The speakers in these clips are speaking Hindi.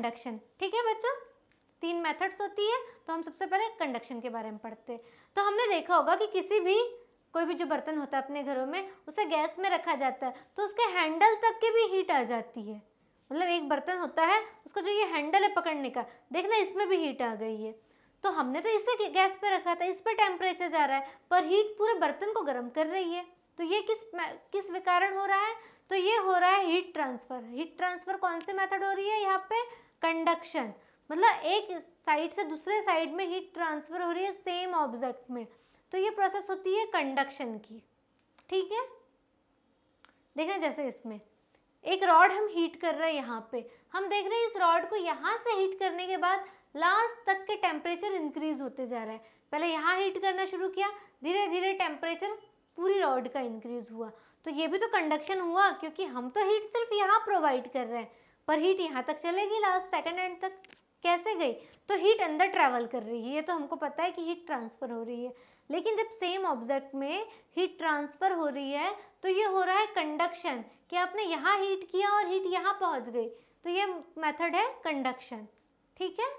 कंडक्शन। ठीक है बच्चों, 3 मेथड्स होती है, तो हम सबसे पहले कंडक्शन के बारे में पढ़ते हैं। तो हमने देखा होगा कि कोई भी जो बर्तन होता है अपने घरों में, उसे गैस में रखा जाता है तो उसके हैंडल तक की भी हीट आ जाती है। मतलब एक बर्तन होता है, उसका जो ये हैंडल है पकड़ने का, देखना इसमें भी हीट आ गई है। तो हमने तो इसे गैस पे रखा था, इस पर टेम्परेचर जा रहा है, पर हीट पूरे बर्तन को गर्म कर रही है। तो ये किस कारण हो रहा है? तो ये हो रहा है हीट ट्रांसफर। हीट ट्रांसफर कौन से मेथड हो रही है यहाँ पे? कंडक्शन। मतलब एक साइड से दूसरे साइड में हीट ट्रांसफर हो रही है सेम ऑब्जेक्ट में, तो ये प्रोसेस होती है कंडक्शन की। ठीक है, देखें जैसे इसमें एक रॉड हम हीट कर रहे हैं, यहाँ पे हम देख रहे हैं इस रॉड को यहाँ से हीट करने के बाद लास्ट तक के टेम्परेचर इंक्रीज होते जा रहा है। पहले यहाँ हीट करना शुरू किया, धीरे धीरे टेम्परेचर पूरी रॉड का इंक्रीज हुआ, तो ये भी तो कंडक्शन हुआ, क्योंकि हम तो हीट सिर्फ यहाँ प्रोवाइड कर रहे हैं, पर हीट यहाँ तक चलेगी लास्ट सेकंड एंड तक। कैसे गई? तो हीट अंदर ट्रैवल कर रही है, ये तो हमको पता है कि हीट ट्रांसफर हो रही है। लेकिन जब सेम ऑब्जेक्ट में हीट ट्रांसफर हो रही है तो ये हो रहा है कंडक्शन, कि आपने यहाँ हीट किया और हीट यहाँ पहुँच गई, तो ये मेथड है कंडक्शन। ठीक है,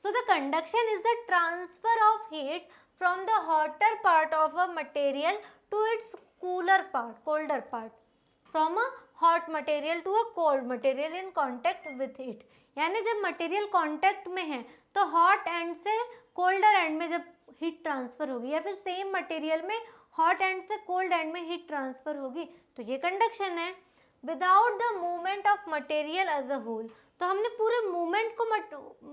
so the conduction is the transfer of heat from the hotter part of a material to its cooler part, colder part, from a hot material to a cold material in contact with heat. यानी जब मटेरियल कॉन्टेक्ट में है तो हॉट एंड से कोल्डर एंड में जब हीट ट्रांसफर होगी, या फिर सेम मटेरियल में हॉट एंड से कोल्ड एंड में हीट ट्रांसफर होगी, तो ये कंडक्शन है। Without the movement of material as a whole, तो हमने पूरे मूवमेंट को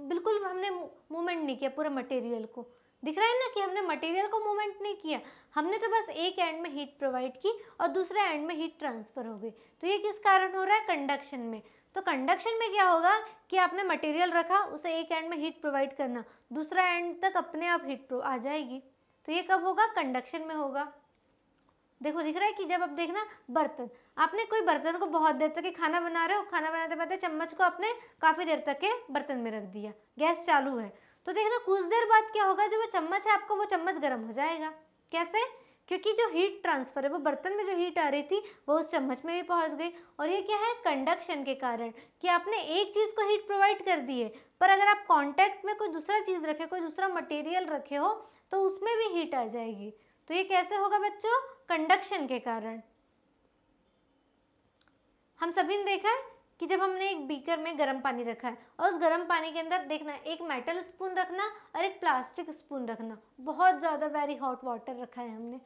बिल्कुल हमने मूवमेंट नहीं किया पूरे मटेरियल को। दिख रहा है ना कि हमने मटेरियल को मूवमेंट नहीं किया, हमने तो बस एक एंड में हीट प्रोवाइड की और दूसरे एंड में हीट ट्रांसफर हो गई। तो ये किस कारण हो रहा है? कंडक्शन में। तो कंडक्शन में क्या होगा कि आपने मटेरियल रखा, उसे एक एंड में हीट प्रोवाइड करना, दूसरा एंड तक अपने आप हीट आ जाएगी। तो ये कब होगा? कंडक्शन में होगा। देखो दिख रहा है कि जब आप देखना बर्तन, आपने कोई बर्तन को बहुत देर तक खाना बना रहे हो, खाना बनाते बनाते चम्मच को आपने काफ़ी देर तक के बर्तन में रख दिया, गैस चालू है, तो देखना कुछ देर बाद क्या होगा, जो वो चम्मच है आपका वो चम्मच गर्म हो जाएगा। कैसे? क्योंकि जो हीट ट्रांसफर है, वो बर्तन में जो हीट आ रही थी वो उस चम्मच में भी पहुंच गई। और ये क्या है? कंडक्शन के कारण, कि आपने एक चीज़ को हीट प्रोवाइड कर दी है, पर अगर आप कॉन्टैक्ट में कोई दूसरा चीज़ रखे, कोई दूसरा मटेरियल रखे हो, तो उसमें भी हीट आ जाएगी। तो ये कैसे होगा बच्चों? कंडक्शन के कारण। हम सभी ने देखा है कि जब हमने एक बीकर में गर्म पानी रखा है और उस गर्म पानी के अंदर देखना एक मेटल स्पून रखना और एक प्लास्टिक स्पून रखना, बहुत ज़्यादा वेरी हॉट वाटर रखा है हमने,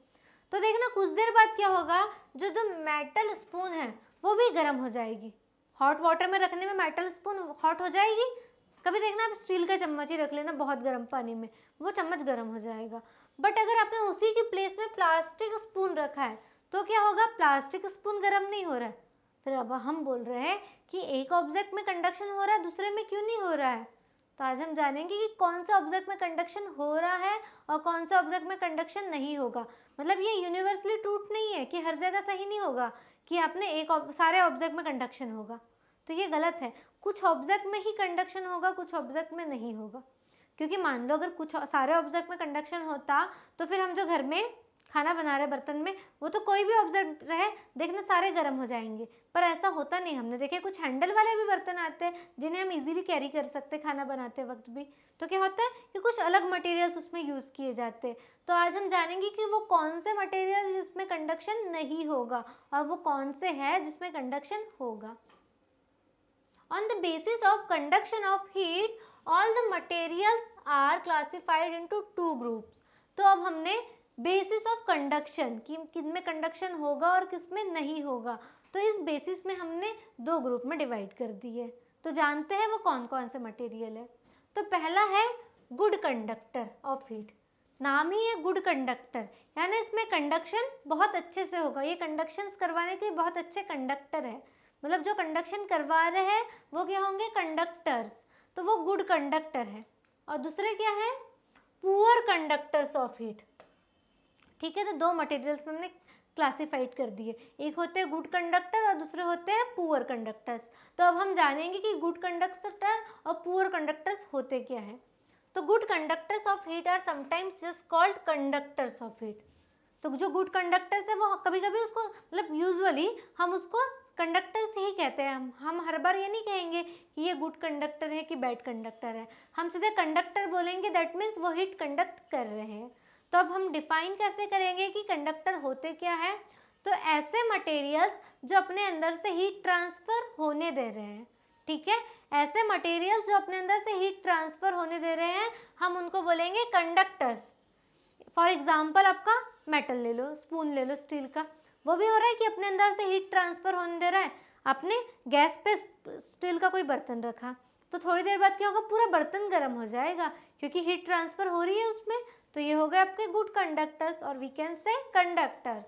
तो देखना कुछ देर बाद क्या होगा, जो मेटल स्पून है वो भी गर्म हो जाएगी। हॉट वाटर में रखने में मेटल स्पून हॉट हो जाएगी। कभी देखना आप स्टील का चम्मच ही रख लेना बहुत गर्म पानी में, वो चम्मच गर्म हो जाएगा। बट अगर आपने उसी की प्लेस में प्लास्टिक स्पून रखा है तो क्या होगा? प्लास्टिक स्पून गर्म नहीं हो रहा है। फिर अब हम बोल रहे हैं कि एक ऑब्जेक्ट में कंडक्शन हो रहा है, दूसरे में क्यों नहीं हो रहा है? तो आज हम जानेंगे कि कौन सा ऑब्जेक्ट में कंडक्शन हो रहा है और कौन सा ऑब्जेक्ट में कंडक्शन नहीं होगा। मतलब ये यूनिवर्सली ट्रूथ नहीं है कि हर जगह सही नहीं होगा कि आपने सारे ऑब्जेक्ट में कंडक्शन होगा, तो ये गलत है। कुछ ऑब्जेक्ट में ही कंडक्शन होगा, कुछ ऑब्जेक्ट में नहीं होगा। क्योंकि मान लो अगर कुछ सारे ऑब्जेक्ट में कंडक्शन होता तो फिर हम जो घर में खाना बना रहे बर्तन में, वो तो कोई भी ऑब्जेक्ट रहे देखना सारे गर्म हो जाएंगे, पर ऐसा होता नहीं। हमने देखे कुछ हैंडल वाले भी बर्तन आते हैं जिन्हें हम इजीली कैरी कर सकते हैं खाना बनाते वक्त भी, तो क्या होता है कि कुछ अलग मटेरियल्स उसमें यूज़ किए जाते हैं। तो आज हम जानेंगे कि वो कौन से मटेरियल जिसमें कंडक्शन नहीं होगा और वो कौन से है जिसमें कंडक्शन होगा। On the basis of conduction of heat, all the materials are classified into two groups. तो अब हमने बेसिस ऑफ कंडक्शन कि किसमें कंडक्शन होगा और किसमें नहीं होगा, तो इस बेसिस में हमने दो ग्रुप में डिवाइड कर दी है। तो जानते हैं वो कौन कौन से मटेरियल है। तो पहला है गुड कंडक्टर ऑफ हीट। नाम ही है गुड कंडक्टर, यानी इसमें कंडक्शन बहुत अच्छे से होगा। ये कंडक्शंस करवाने के लिए बहुत अच्छे कंडक्टर है, मतलब जो कंडक्शन करवा रहे हैं वो क्या होंगे? कंडक्टर्स, तो वो गुड कंडक्टर है। और दूसरे क्या है? Poor conductors of heat. ठीक है, तो दो मटेरियल्स में हमने क्लासिफाइड कर दिए, एक होते हैं गुड कंडक्टर और दूसरे होते हैं पुअर कंडक्टर्स। तो अब हम जानेंगे कि गुड कंडक्टर और पुअर कंडक्टर्स होते क्या है। तो good conductors of heat are sometimes just called conductors of heat. तो जो गुड कंडक्टर्स है वो कभी कभी उसको मतलब यूजुअली हम उसको कंडक्टर्स ही कहते हैं। हम हर बार ये नहीं कहेंगे कि ये गुड कंडक्टर है कि बैड कंडक्टर है, हम सीधे कंडक्टर बोलेंगे, दैट मीन्स वो हीट कंडक्ट कर रहे हैं। तो अब हम डिफाइन कैसे करेंगे कि कंडक्टर होते क्या है? तो ऐसे मटेरियल्स जो अपने अंदर से हीट ट्रांसफर होने दे रहे हैं, ठीक है, ऐसे मटेरियल्स जो अपने अंदर से हीट ट्रांसफर होने दे रहे हैं हम उनको बोलेंगे कंडक्टर्स। फॉर एग्जाम्पल आपका मेटल ले लो, स्पून ले लो स्टील का, वो भी हो रहा है कि अपने अंदर से हीट ट्रांसफर होने दे रहा है। आपने गैस पे स्टील का कोई बर्तन रखा तो थोड़ी देर बाद क्या होगा, पूरा बर्तन गर्म हो जाएगा क्योंकि हीट ट्रांसफर हो रही है उसमें। तो ये हो गए आपके गुड कंडक्टर्स और we can say conductors.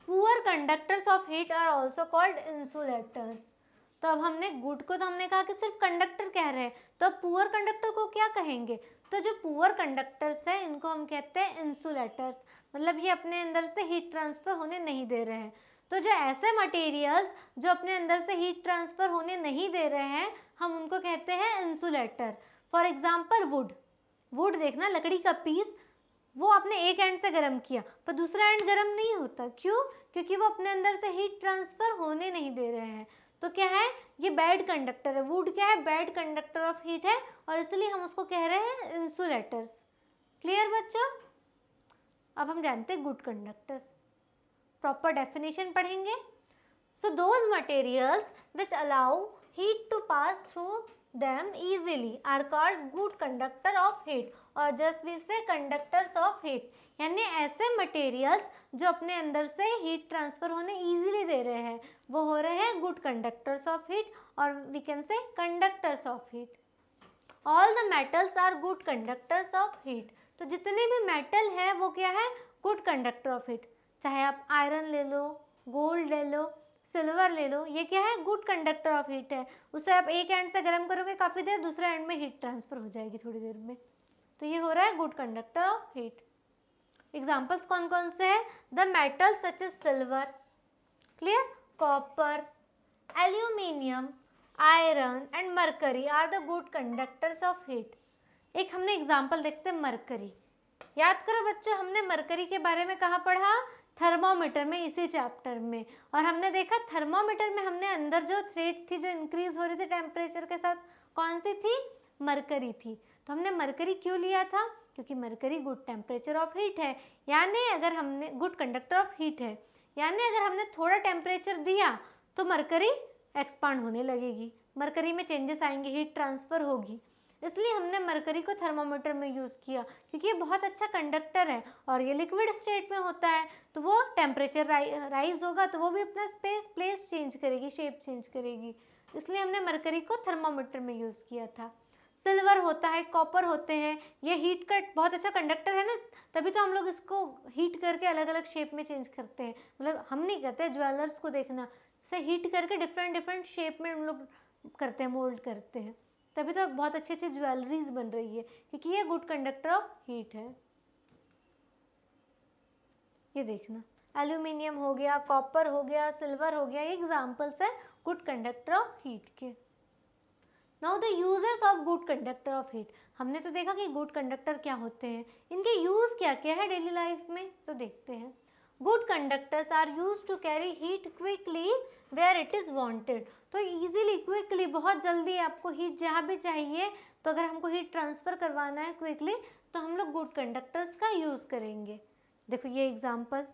Poor conductors of heat are also called insulators. तो अब हमने गुड को तो हमने कहा कि सिर्फ कंडक्टर कह रहे हैं, तो अब पुअर कंडक्टर को क्या कहेंगे? तो जो पुअर कंडक्टर्स है इनको हम कहते हैं इंसुलेटर्स, मतलब ये अपने अंदर से हीट ट्रांसफर होने नहीं दे रहे हैं। तो जो ऐसे मटेरियल्स जो अपने अंदर से हीट ट्रांसफर होने नहीं दे रहे हैं हम उनको कहते हैं insulator. For example would, would देखना लकड़ी का पीस, वो आपने एक एंड से गर्म किया पर दूसरा एंड गर्म नहीं होता, क्यों? क्योंकि वो अपने अंदर से हीट ट्रांसफर होने नहीं दे रहे हैं। तो क्या है, ये बैड कंडक्टर है, वुड क्या है, बैड कंडक्टर ऑफ हीट है और इसलिए हम उसको कह रहे हैं इंसुलेटर्स। क्लियर बच्चों? अब हम जानते हैं गुड कंडक्टर्स, प्रॉपर डेफिनेशन पढ़ेंगे। So those materials which allow heat to pass through them easily are called good conductor of heat, और just we say conductors of heat, यानी ऐसे मटेरियल्स जो अपने अंदर से हीट ट्रांसफर होने इजीली दे रहे हैं वो हो रहे हैं गुड कंडक्टर्स ऑफ हीट और we can say conductors of heat. All the metals are good conductors of heat. तो जितने भी मेटल है वो क्या है, गुड कंडक्टर ऑफ हीट। चाहे आप आयरन ले लो, गोल्ड ले लो, सिल्वर ले लो, ये क्या है, गुड कंडक्टर ऑफ हीट है। उसे आप एक एंड से गर्म करोगे काफ़ी देर, दूसरे एंड में हीट ट्रांसफर हो जाएगी थोड़ी देर में। तो ये हो रहा है good conductor of heat. Examples कौन कौन से हैं? The metal such as silver, clear, copper, aluminium, iron and mercury are the good conductors of heat. एक हमने एग्जाम्पल देखते हैं मरकरी। याद करो बच्चों, हमने मरकरी के बारे में कहाँ पढ़ा? थर्मोमीटर में, इसी चैप्टर में। और हमने देखा थर्मोमीटर में हमने अंदर जो थ्रेड थी जो इंक्रीज हो रही थी टेम्परेचर के साथ, कौन सी थी? मरकरी थी। तो हमने मरकरी क्यों लिया था? क्योंकि mercury good temperature of heat है, यानी अगर हमने गुड कंडक्टर ऑफ हीट है, यानी अगर हमने थोड़ा टेम्परेचर दिया तो मरकरी एक्सपांड होने लगेगी, मरकरी में चेंजेस आएंगे, हीट ट्रांसफर होगी। इसलिए हमने मरकरी को थर्मोमीटर में यूज़ किया क्योंकि ये बहुत अच्छा कंडक्टर है और ये लिक्विड स्टेट में होता है, तो वो टेम्परेचर राइज होगा तो वो भी अपना प्लेस चेंज करेगी, शेप चेंज करेगी, इसलिए हमने मरकरी को थर्मोमीटर में यूज़ किया था। सिल्वर होता है, कॉपर होते हैं, ये हीट का बहुत अच्छा कंडक्टर है ना, तभी तो हम लोग इसको हीट करके अलग अलग शेप में चेंज करते हैं। मतलब हम नहीं करते, ज्वेलर्स को देखना, इसे हीट करके डिफरेंट डिफरेंट शेप में हम लोग करते हैं, मोल्ड करते हैं, तभी तो बहुत अच्छी अच्छी ज्वेलरीज बन रही है क्योंकि ये गुड कंडक्टर ऑफ हीट है। ये देखना, एल्यूमिनियम हो गया, कॉपर हो गया, सिल्वर हो गया, ये एग्जाम्पल्स है गुड कंडक्टर ऑफ हीट के। Now the uses of good conductor of heat. हमने तो देखा कि गुड कंडक्टर क्या होते हैं, इनके यूज क्या क्या है डेली लाइफ में, तो देखते हैं। Good conductors are use to carry heat quickly where it is wanted. तो इजीली, क्विकली, बहुत जल्दी आपको हीट जहाँ भी चाहिए, तो अगर हमको हीट ट्रांसफ़र करवाना है क्विकली तो हम लोग गुड कंडक्टर्स का यूज़ करेंगे। देखो ये एग्जांपल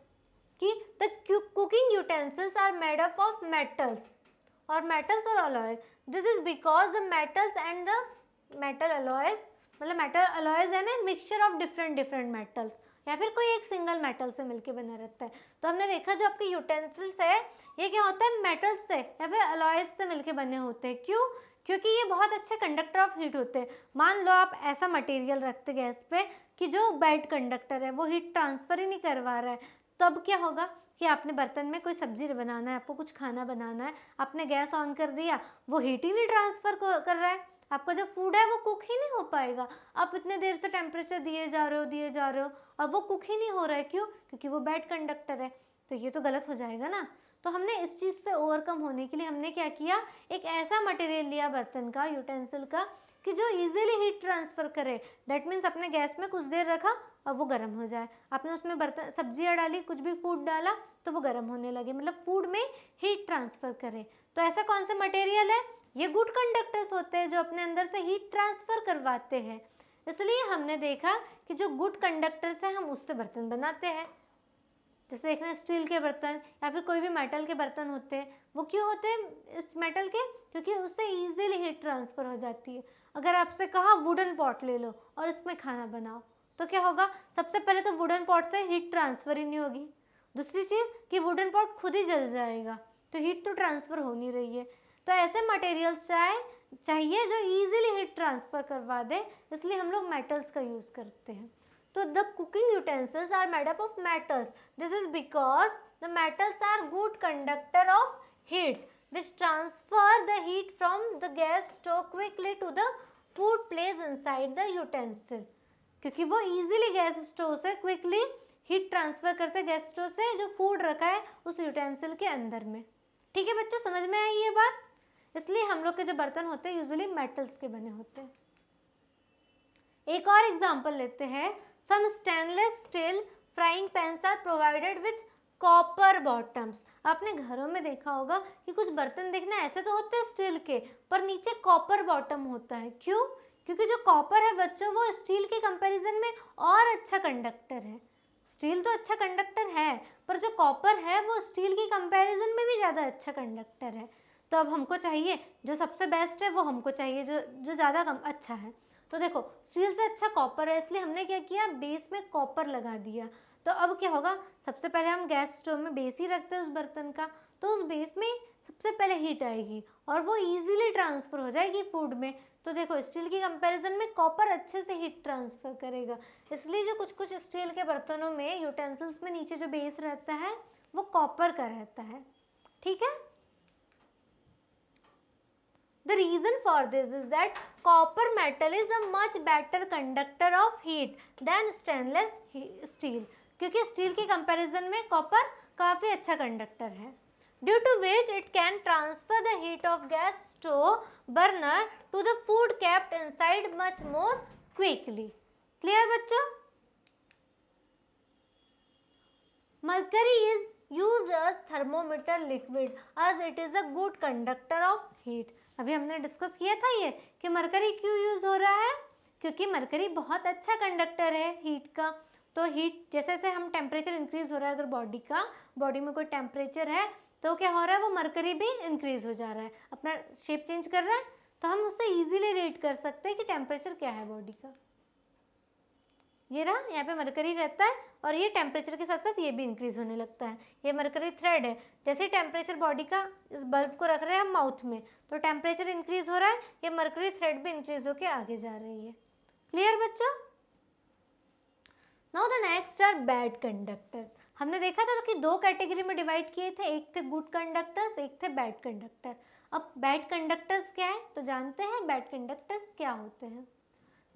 कि the cooking utensils are made up of metals और मेटल्स और alloy. This is because the metals and the metal alloys, मतलब मेटल अलॉयज है ना, mixture of different different metals या फिर कोई एक सिंगल मेटल से मिलके बना रहता है। तो हमने देखा जो आपके यूटेंसिल्स है ये क्या होता है, मेटल्स से या फिर अलॉयज से मिलके बने होते हैं। क्यों? क्योंकि ये बहुत अच्छे कंडक्टर ऑफ हीट होते हैं। मान लो आप ऐसा मटेरियल रखते गैस पे कि जो बैड कंडक्टर है, वो हीट ट्रांसफ़र ही नहीं करवा रहा है, तो अब क्या होगा कि आपने बर्तन में कोई सब्जी बनाना है, आपको कुछ खाना बनाना है, आपने गैस ऑन कर दिया, वो हीट ही नहीं ट्रांसफ़र कर रहा है, आपका जो फूड है वो कुक ही नहीं हो पाएगा। आप इतने देर से टेम्परेचर दिए जा रहे हो और वो कुक ही नहीं हो रहा है। क्यों? क्योंकि वो बैड कंडक्टर है। तो ये तो गलत हो जाएगा ना। तो हमने इस चीज़ से ओवरकम होने के लिए हमने क्या किया, एक ऐसा मटेरियल लिया बर्तन का, यूटेंसिल का, कि जो इजीली हीट ट्रांसफ़र करे। दैट मीन्स अपने गैस में कुछ देर रखा और वो गर्म हो जाए। आपने उसमें बर्तन सब्जियाँ डाली, कुछ भी फूड डाला तो वो गर्म होने लगे, मतलब फूड में हीट ट्रांसफ़र करे। तो ऐसा कौन सा मटेरियल है? ये गुड कंडक्टर्स होते हैं जो अपने अंदर से हीट ट्रांसफ़र करवाते हैं। इसलिए हमने देखा कि जो गुड कंडक्टर्स हैं हम उससे बर्तन बनाते हैं। जैसे देखना स्टील के बर्तन या फिर कोई भी मेटल के बर्तन होते हैं, वो क्यों होते हैं इस मेटल के? क्योंकि उससे ईजिली हीट ट्रांसफ़र हो जाती है। अगर आपसे कहा वुडन पॉट ले लो और इसमें खाना बनाओ तो क्या होगा? सबसे पहले तो वुडन पॉट से हीट ट्रांसफ़र ही नहीं होगी। दूसरी चीज़ कि वुडन पॉट खुद ही जल जाएगा, तो हीट तो ट्रांसफ़र हो नहीं रही है। तो ऐसे मटेरियल्स चाहिए जो ईजिली हीट ट्रांसफ़र करवा दे, इसलिए हम लोग मेटल्स का यूज़ करते हैं। So the cooking utensils are made up of metals. This is because the metals are good conductor of heat, which transfer the heat from the gas stove quickly to the food placed inside the utensil. क्योंकि वो easily गैस स्टोव से क्विकली हीट ट्रांसफर करते गैस स्टोव से जो फूड रखा है उस यूटेंसिल के अंदर में। ठीक है बच्चों, समझ में आई ये बात? इसलिए हम लोग के जो बर्तन होते हैं यूजुअली मेटल्स के बने होते हैं। एक और एग्जांपल लेते हैं। Some stainless steel frying pans are provided with copper bottoms. आपने घरों में देखा होगा कि कुछ बर्तन देखना ऐसे तो होते हैं स्टील के, पर नीचे कॉपर बॉटम होता है। क्यों? क्योंकि जो कॉपर है बच्चों वो स्टील के कंपैरिजन में और अच्छा कंडक्टर है। स्टील तो अच्छा कंडक्टर है, पर जो कॉपर है वो स्टील के कंपैरिजन में भी ज़्यादा अच्छा कंडक्टर है। तो अब हमको चाहिए जो सबसे बेस्ट है वो हमको चाहिए जो ज़्यादा अच्छा है। तो देखो स्टील से अच्छा कॉपर है, इसलिए हमने क्या किया, बेस में कॉपर लगा दिया। तो अब क्या होगा, सबसे पहले हम गैस स्टोव में बेस ही रखते हैं उस बर्तन का, तो उस बेस में सबसे पहले हीट आएगी और वो इजीली ट्रांसफ़र हो जाएगी फूड में। तो देखो स्टील की कंपैरिजन में कॉपर अच्छे से हीट ट्रांसफ़र करेगा, इसलिए जो कुछ कुछ स्टील के बर्तनों में यूटेंसिल्स में नीचे जो बेस रहता है वो कॉपर का रहता है। ठीक है। The reason for this is that copper metal is a much better conductor of heat than stainless steel. क्योंकि स्टील के कंपैरिजन में कॉपर काफ़ी अच्छा कंडक्टर है, due to which it can transfer the heat of gas stove burner to the food kept inside much more quickly. Clear बच्चों? Mercury is used as thermometer liquid as it is a good conductor of heat. अभी हमने डिस्कस किया था ये कि मरकरी क्यों यूज़ हो रहा है, क्योंकि मरकरी बहुत अच्छा कंडक्टर है हीट का। तो हीट जैसे जैसे हम टेम्परेचर इंक्रीज़ हो रहा है, अगर बॉडी में कोई टेम्परेचर है तो क्या हो रहा है, वो मरकरी भी इंक्रीज़ हो जा रहा है, अपना शेप चेंज कर रहा है। तो हम उससे ईजिली रेट कर सकते हैं कि टेम्परेचर क्या है बॉडी का। ये रहा, यहाँ पे मरकरी रहता है और ये टेम्परेचर के साथ साथ ये भी इंक्रीज़ होने लगता है। ये मरकरी थ्रेड है, जैसे ही टेम्परेचर बॉडी का इस बल्ब को रख रहे हैं हम माउथ में तो टेम्परेचर इंक्रीज़ हो रहा है, ये मरकरी थ्रेड भी इंक्रीज़ होकर आगे जा रही है। क्लियर बच्चों? Now the next are bad conductors. हमने देखा था कि दो कैटेगरी में डिवाइड किए थे, एक थे गुड कंडक्टर्स, एक थे बैड कंडक्टर। अब बैड कंडक्टर्स क्या है तो जानते हैं बैड कंडक्टर्स क्या होते हैं।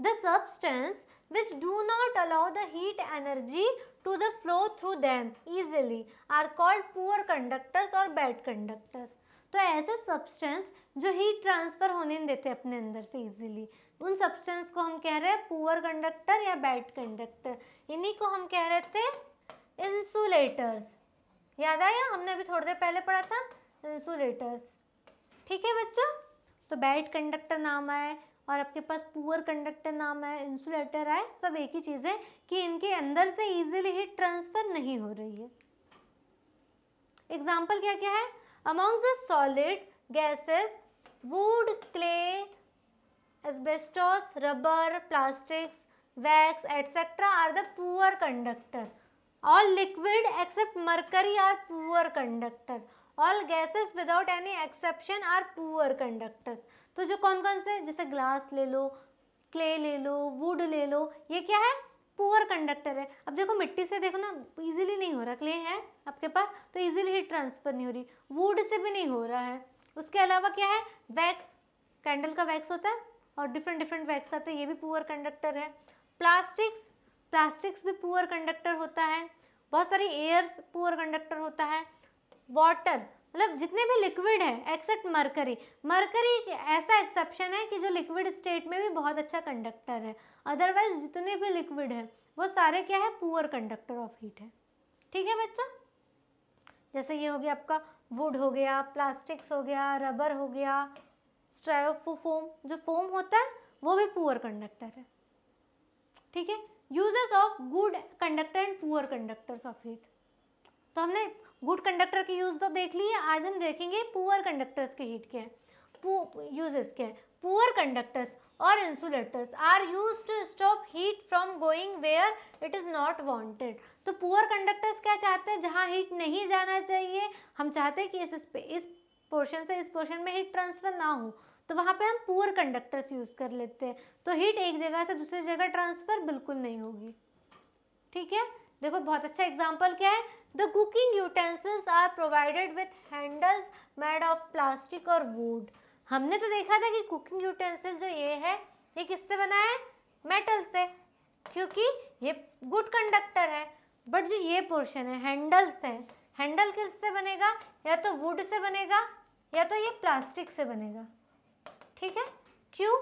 The substance which do not allow the heat energy to the flow through them easily are called poor conductors or bad conductors. तो ऐसे सब्सटेंस जो हीट ट्रांसफ़र होने नहीं देते अपने अंदर से इजीली, उन सब्सटेंस को हम कह रहे हैं पुअर कंडक्टर या बैड कंडक्टर। इन्हीं को हम कह रहे थे इंसुलेटर्स। याद आया, हमने अभी थोड़ी देर पहले पढ़ा था इंसुलेटर्स। ठीक है बच्चों, तो बैड कंडक्टर नाम आए और आपके पास पुअर कंडक्टर नाम है, इंसुलेटर आए, सब एक ही चीज़ है कि इनके अंदर से इजीली हीट ट्रांसफ़र नहीं हो रही है। एग्जाम्पल क्या क्या है, amongst the solid gases wood, clay, asbestos, rubber, plastics, wax etcetera are the poor conductor. All liquid except mercury are poor conductor. All gases without any exception are poor conductors. तो जो कौन कौन से, जैसे ग्लास ले लो, क्ले ले लो, वुड ले लो, ये क्या है, पुअर कंडक्टर है। अब देखो मिट्टी से देखो ना इजीली नहीं हो रहा, क्ले है आपके पास तो इजीली हीट ट्रांसफ़र नहीं हो रही, वुड से भी नहीं हो रहा है। उसके अलावा क्या है, वैक्स, कैंडल का वैक्स होता है और डिफरेंट डिफरेंट वैक्स आते हैं, ये भी पुअर कंडक्टर है। प्लास्टिक्स भी पुअर कंडक्टर होता है। बहुत सारी एयर्स पुअर कंडक्टर होता है। वाटर, मतलब जितने भी लिक्विड है एक्सेप्ट मरकरी। मरकरी एक ऐसा एक्सेप्शन है कि जो लिक्विड स्टेट में भी बहुत अच्छा कंडक्टर है, अदरवाइज जितने भी लिक्विड है वो सारे क्या है, पुअर कंडक्टर ऑफ हीट है। ठीक है बच्चों, जैसे ये हो गया आपका वुड हो गया, प्लास्टिक्स हो गया, रबर हो गया, स्टाइरोफोम, जो फोम होता है वो भी पुअर कंडक्टर है। ठीक है, uses of good conductor and poor conductors of heat. तो हमने गुड कंडक्टर के यूज तो देख लिए, आज हम देखेंगे पुअर कंडक्टर्स के हीट के हैं, यूजेस के हैं। पुअर कंडक्टर्स और insulators are used to stop heat from going where it is not wanted. तो पुअर कंडक्टर्स क्या चाहते हैं, जहां हीट नहीं जाना चाहिए, हम चाहते हैं कि इस पोर्शन से इस पोर्शन में हीट ट्रांसफर ना हो, तो वहां पे हम पुअर कंडक्टर्स यूज कर लेते हैं, तो हीट एक जगह से दूसरी जगह ट्रांसफर बिल्कुल नहीं होगी। ठीक है, देखो बहुत अच्छा एग्जांपल क्या है, the cooking utensils are provided with handles made of plastic और वुड। हमने तो देखा था कि कुकिंग यूटेंसिल जो ये है, ये किससे बना है, मेटल से, क्योंकि ये गुड कंडक्टर है। बट जो ये पोर्शन है, हैंडल्स है, हैंडल किससे बनेगा, या तो वुड से बनेगा या तो ये प्लास्टिक से बनेगा। ठीक है, क्यों,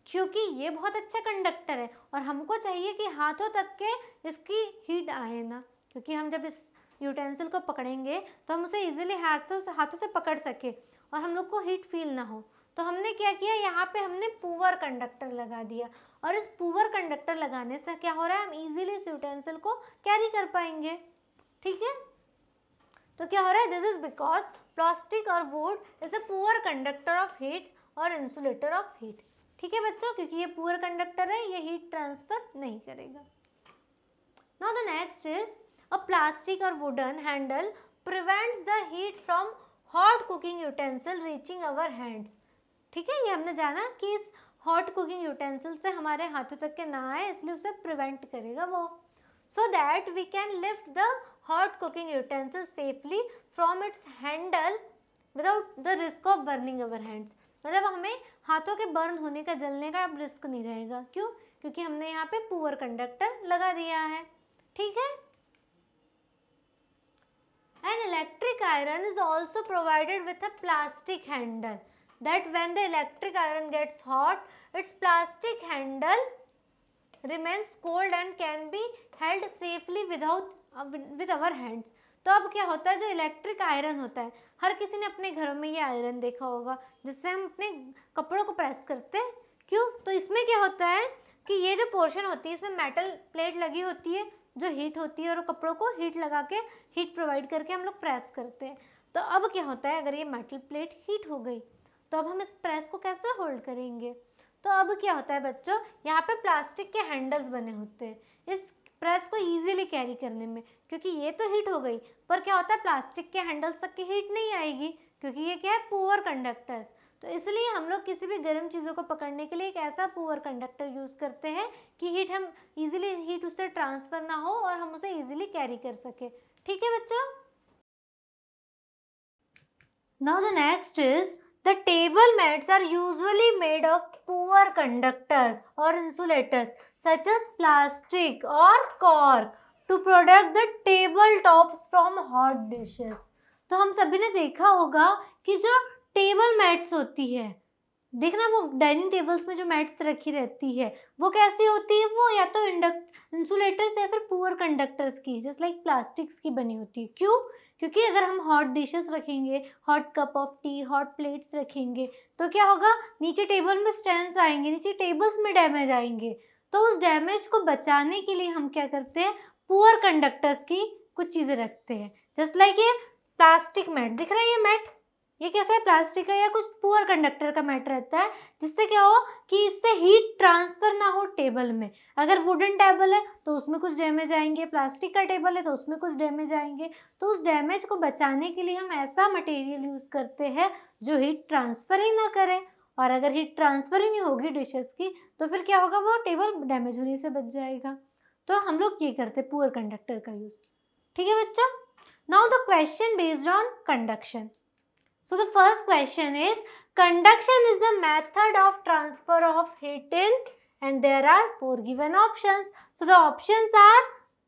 क्योंकि ये बहुत अच्छा कंडक्टर है और हमको चाहिए कि हाथों तक के इसकी हीट आए ना, क्योंकि हम जब इस यूटेंसिल को पकड़ेंगे तो हम उसे इजीली हाथों से पकड़ सके और हम लोग को हीट फील ना हो। तो हमने क्या किया, यहाँ पे हमने पुअर कंडक्टर लगा दिया, और इस पुअर कंडक्टर लगाने से क्या हो रहा है, हम इजीली इस यूटेंसिल को कैरी कर पाएंगे। ठीक है, तो क्या हो रहा है, दिस इज बिकॉज प्लास्टिक और would is a poor conductor of heat और इंसुलेटर ऑफ हीट। ठीक है बच्चों, क्योंकि ये पुअर कंडक्टर है, ये हीट ट्रांसफर नहीं करेगा। Now the next is a plastic और wooden handle prevents the heat from hot cooking utensil reaching our hands. ठीक है, ये हमने जाना कि इस हॉट कुकिंग यूटेंसिल से हमारे हाथों तक के ना आए, इसलिए उसे प्रिवेंट करेगा वो, so that we can lift the hot cooking utensil safely from its handle without the risk of burning our hands। मतलब हमें हाथों के बर्न होने का, जलने का अब रिस्क नहीं रहेगा। क्यों, क्योंकि हमने यहाँ पे पुअर कंडक्टर लगा दिया है। ठीक है, an electric iron is also provided with a plastic handle that when the electric iron gets hot, its plastic handle remains cold and can be held safely with our hands। तो अब क्या होता है, जो इलेक्ट्रिक आयरन होता है, हर किसी ने अपने घरों में ये आयरन देखा होगा जिससे हम अपने कपड़ों को प्रेस करते हैं। क्यों, तो इसमें क्या होता है कि ये जो पोर्शन होती है, इसमें मेटल प्लेट लगी होती है जो हीट होती है, और कपड़ों को हीट लगा के, हीट प्रोवाइड करके हम लोग प्रेस करते हैं। तो अब क्या होता है, अगर ये मेटल प्लेट हीट हो गई तो अब हम इस प्रेस को कैसे होल्ड करेंगे। तो अब क्या होता है बच्चों, यहाँ पे प्लास्टिक के हैंडल्स बने होते हैं इस प्रेस को इजीली कैरी करने में, क्योंकि ये तो हीट हो गई, पर क्या होता है, प्लास्टिक के हैंडल्स तक की हीट नहीं आएगी, क्योंकि ये क्या है, पुअर कंडक्टर्स। तो इसलिए हम लोग किसी भी गर्म चीज़ों को पकड़ने के लिए एक ऐसा पुअर कंडक्टर यूज़ करते हैं कि हीट हम इजीली, हीट उससे ट्रांसफर ना हो और हम उसे इजीली कैरी कर सके। ठीक है बच्चों, now the next is the table mats are usually made of poor conductors or insulators such as plastic or cork to protect the table tops from hot dishes। तो हम सभी ने देखा होगा कि जो टेबल मैट्स होती है, देखना वो डाइनिंग टेबल्स में जो मैट्स रखी रहती है, वो कैसी होती है, वो या तो इंसुलेटर्स या फिर पुअर कंडक्टर्स की, जस्ट लाइक प्लास्टिक्स की बनी होती है। क्यों, क्योंकि अगर हम हॉट डिशेस रखेंगे, hot cup of T, hot plates रखेंगे, तो क्या होगा, नीचे टेबल में स्टैंड्स आएंगे, नीचे टेबल्स में डैमेज आएंगे। तो उस डैमेज को बचाने के लिए हम क्या करते हैं, पुअर कंडक्टर्स की कुछ चीज़ें रखते हैं। जस्ट लाइक ये प्लास्टिक मैट दिख रहा है, ये मैट, ये कैसा है, प्लास्टिक का या कुछ पुअर कंडक्टर का मैट रहता है, जिससे क्या हो कि इससे हीट ट्रांसफर ना हो टेबल में। अगर वुडन टेबल है तो उसमें कुछ डैमेज आएंगे, प्लास्टिक का टेबल है तो उसमें कुछ डैमेज आएंगे। तो उस डैमेज को बचाने के लिए हम ऐसा मटेरियल यूज़ करते हैं जो हीट ट्रांसफर ही ना करे, और अगर हीट ट्रांसफर ही नहीं होगी डिशेस की तो फिर क्या होगा, वो टेबल डैमेज होने से बच जाएगा। तो हम लोग ये करते हैं पुअर कंडक्टर का यूज़। ठीक है बच्चों, now the question based on conduction. So the first question is, conduction is the method of transfer of heat in, and there are 4 given options. So the options are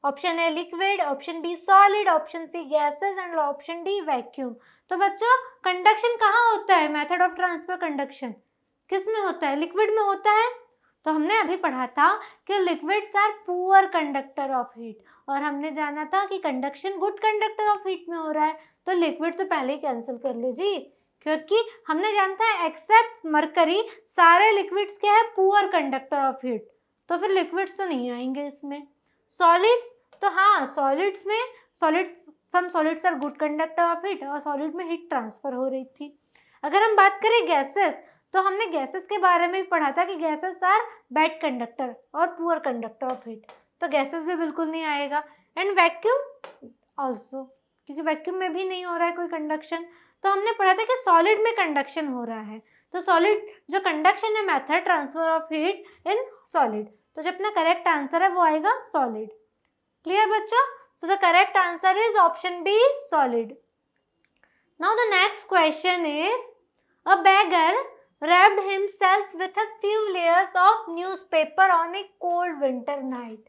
option A liquid, option B solid, option C gases and option D vacuum। तो बच्चों कंडक्शन कहाँ होता है, मेथड ऑफ ट्रांसफर कंडक्शन किस में होता है, लिक्विड में होता है। तो हमने अभी पढ़ा था कि liquids are poor conductor of heat, और हमने जाना था कि conduction good conductor of heat में हो रहा है, तो लिक्विड तो पहले ही कैंसिल कर लो जी, क्योंकि हमने जानता है एक्सेप्ट मरकरी सारे लिक्विड्स क्या है, पुअर कंडक्टर ऑफ हीट, तो फिर लिक्विड्स तो नहीं आएंगे इसमें। सॉलिड्स, तो हाँ सॉलिड्स में some solids are good conductor of heat, और सॉलिड में हीट ट्रांसफर हो रही थी। अगर हम बात करें गैसेस, तो हमने गैसेस के बारे में भी पढ़ा था कि गैसेस आर बैड कंडक्टर और पुअर कंडक्टर ऑफ हीट, तो गैसेस भी बिल्कुल नहीं आएगा। एंड वैक्यूम ऑल्सो, क्योंकि वैक्यूम में भी नहीं हो रहा है कोई कंडक्शन। तो हमने पढ़ा था कि सॉलिड में कंडक्शन हो रहा है, तो सॉलिड जो कंडक्शन है method transfer of heat in solid, तो जो अपना करेक्ट आंसर है वो आएगा सॉलिड। क्लियर बच्चों? So the correct answer is option B, solid. Now the next question is a beggar wrapped himself with a few layers of newspaper on a cold winter night।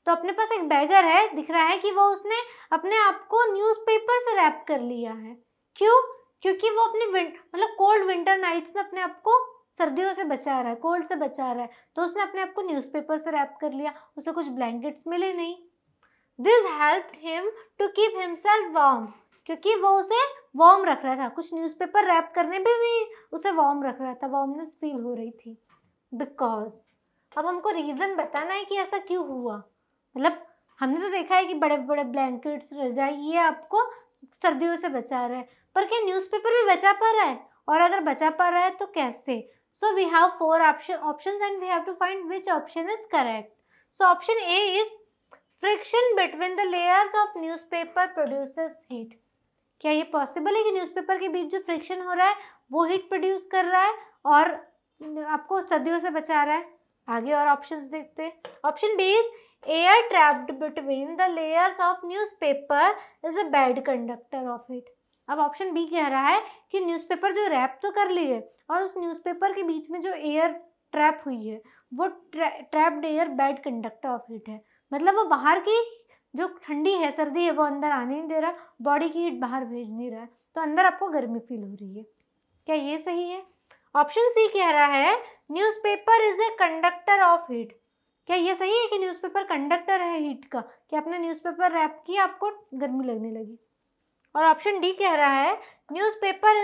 तो अपने पास एक बैगर है, दिख रहा है कि वो उसने अपने आप को न्यूज़पेपर से रैप कर लिया है। क्यों? क्योंकि वो अपने मतलब कोल्ड विंटर नाइट्स में अपने आप को सर्दियों से बचा रहा है, कोल्ड से बचा रहा है, तो उसने अपने आप को न्यूज़पेपर से रैप कर लिया, उसे कुछ ब्लैंकेट्स मिले नहीं। This helped him to keep himself warm, क्योंकि वो उसे वार्म रख रहा था, कुछ न्यूज़पेपर रैप करने पे भी उसे वार्म रख रहा था, वार्मनेस फील हो रही थी। बिकॉज अब हमको रीज़न बताना है कि ऐसा क्यों हुआ। मतलब हमने तो देखा है कि बड़े बड़े ब्लैंकेट्स, रजाई, ये आपको सर्दियों से बचा रहा है, पर क्या न्यूज़पेपर भी बचा पा रहा है? और अगर बचा पा रहा है तो कैसे? So we have 4 options and we have to find which option is correct. So option A is friction between the layers of newspaper produces heat. क्या ये पॉसिबल है कि न्यूज़पेपर के बीच जो फ्रिक्शन हो रहा है वो हीट प्रोड्यूस कर रहा है और आपको सर्दियों से बचा रहा है? आगे और ऑप्शंस देखते हैं। Option B is air trapped between the layers of newspaper is a bad conductor of heat. अब ऑप्शन बी कह रहा है कि न्यूज़पेपर जो रैप तो कर ली है और उस न्यूज़पेपर के बीच में जो एयर ट्रैप हुई है वो trapped air bad conductor of heat है, मतलब वो बाहर की जो ठंडी है, सर्दी है, वो अंदर आने नहीं दे रहा, बॉडी की हीट बाहर भेज नहीं रहा है, तो अंदर आपको गर्मी फील हो रही है। क्या ये सही है? ऑप्शन सी कह रहा है newspaper is a conductor of heat. क्या ये सही है कि न्यूज़पेपर कंडक्टर है हीट का, कि आपने न्यूज़पेपर रैप किया, आपको गर्मी लगने लगी? और ऑप्शन डी कह रहा है newspaper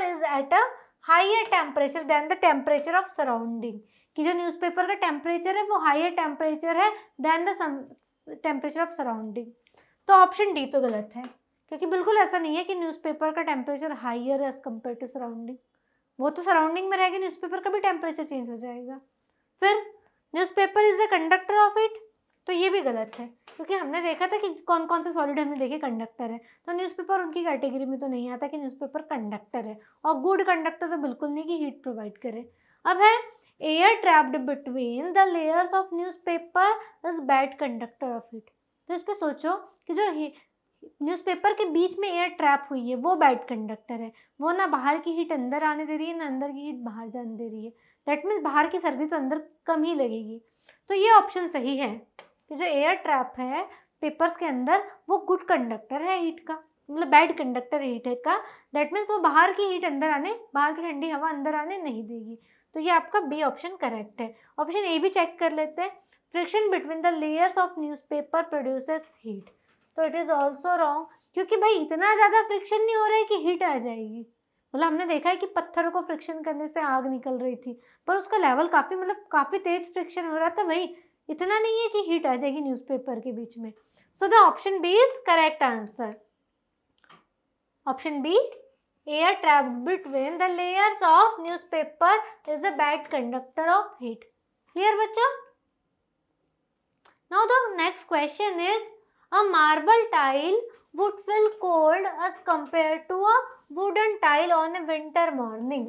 is at a higher temperature than the temperature of surrounding, कि जो न्यूज़पेपर का टेम्परेचर है वो हायर टेम्परेचर है than the temperature of surrounding. तो ऑप्शन डी तो गलत है, क्योंकि बिल्कुल ऐसा नहीं है कि न्यूज़पेपर का टेम्परेचर हायर है एज कम्पेयर टू सराउंडिंग। वो तो सराउंडिंग में रहेगा, न्यूज़पेपर का भी टेम्परेचर चेंज हो जाएगा। फिर newspaper is a conductor of heat, तो ये भी गलत है, क्योंकि हमने देखा था कि कौन कौन से सॉलिड हमने देखे कंडक्टर है, तो न्यूज़पेपर उनकी कैटेगरी में तो नहीं आता कि न्यूज़पेपर कंडक्टर है, और गुड कंडक्टर तो बिल्कुल नहीं कि हीट प्रोवाइड करे। अब है air trapped between the layers of newspaper is bad conductor of heat. तो इस पर सोचो कि जो न्यूज़पेपर के बीच में एयर ट्रैप हुई है वो बैड कंडक्टर है, वो ना बाहर की हीट अंदर आने दे रही है ना अंदर की हीट बाहर जाने दे रही है, दैट मीन्स बाहर की सर्दी तो अंदर कम ही लगेगी। तो ये ऑप्शन सही है कि जो एयर ट्रैप है पेपर्स के अंदर वो गुड कंडक्टर है हीट का, मतलब बैड कंडक्टर हीट है का, दैट मीन्स वो बाहर की हीट अंदर आने, बाहर की ठंडी हवा अंदर आने नहीं देगी। तो ये आपका बी ऑप्शन करेक्ट है। ऑप्शन ए भी चेक कर लेते हैं, friction between the layers of newspaper produces heat, तो इट इज़ ऑल्सो रॉन्ग, क्योंकि भाई इतना ज़्यादा फ्रिक्शन नहीं हो रहा है कि हीट आ जाएगी। मतलब हमने देखा है कि पत्थरों को फ्रिक्शन करने से आग निकल रही थी, पर उसका लेवल काफ़ी मतलब काफ़ी तेज फ्रिक्शन हो रहा था, भाई इतना नहीं है कि हीट आ जाएगी न्यूज़पेपर के बीच में। So the option B is correct answer. Option B, air trapped between the layers of newspaper is a bad conductor of heat. Clear बच्चों? Now the next question is a marble tile would feel cold as compared to a wooden tile on a winter morning।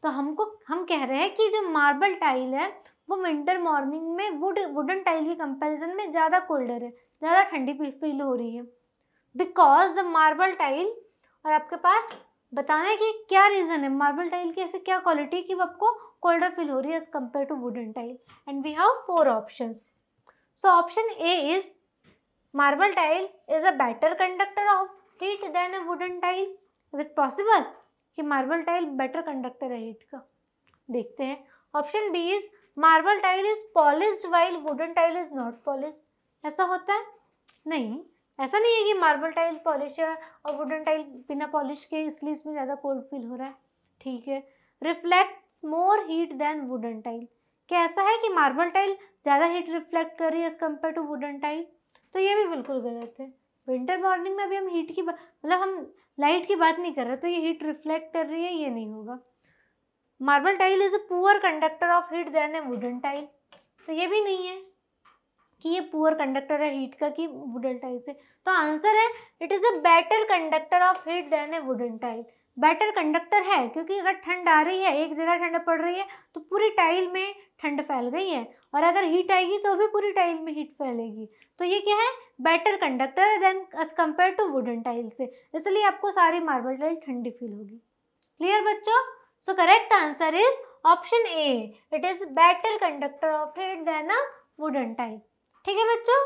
तो हम कह रहे हैं कि जो मार्बल टाइल है वो विंटर मॉर्निंग में वुडन टाइल के कंपैरिजन में ज़्यादा कोल्डर है, ज़्यादा ठंडी फील हो रही है। बिकॉज द मार्बल टाइल, और आपके पास बताना है कि क्या रीज़न है, मार्बल टाइल की ऐसे क्या क्वालिटी कि वो आपको कोल्डर फील हो रही है as compare to wooden tile. And we have 4 options. So option A is marble tile is a better conductor of heat than a wooden tile। Is it possible कि marble tile better conductor है heat का? देखते हैं। Option B is marble tile is polished while wooden tile is not polished. ऐसा होता है? नहीं, ऐसा नहीं है कि मार्बल टाइल पॉलिश है और वुडन टाइल बिना पॉलिश के, इसलिए इसमें ज़्यादा कोल्ड फील हो रहा है। ठीक है, reflects more heat than wooden tile. क्या ऐसा है कि मार्बल टाइल ज़्यादा हीट रिफ्लेक्ट कर रही है as compare to wooden tile? तो ये भी बिल्कुल गलत है। विंटर मॉर्निंग में अभी हम हीट की मतलब हम लाइट की बात नहीं कर रहे, तो ये हीट रिफ्लेक्ट कर रही है, ये नहीं होगा। Marble tile is a poor conductor of heat than a wooden tile, तो ये भी नहीं है कि ये पुअर कंडक्टर है हीट का कि वुडन टाइल से। तो आंसर है it is a better conductor of heat than a wooden tile. Better conductor है क्योंकि अगर ठंड आ रही है, एक जगह ठंड पड़ रही है तो पूरी टाइल में ठंड फैल गई है, और अगर हीट आएगी तो भी पूरी टाइल में हीट फैलेगी। तो ये क्या है? Better conductor than as compare to wooden tile से, इसलिए आपको सारी मार्बल टाइल ठंडी फील होगी। क्लियर बच्चों? So correct answer is option A, it is better conductor of heat than a wooden tile. ठीक है बच्चों?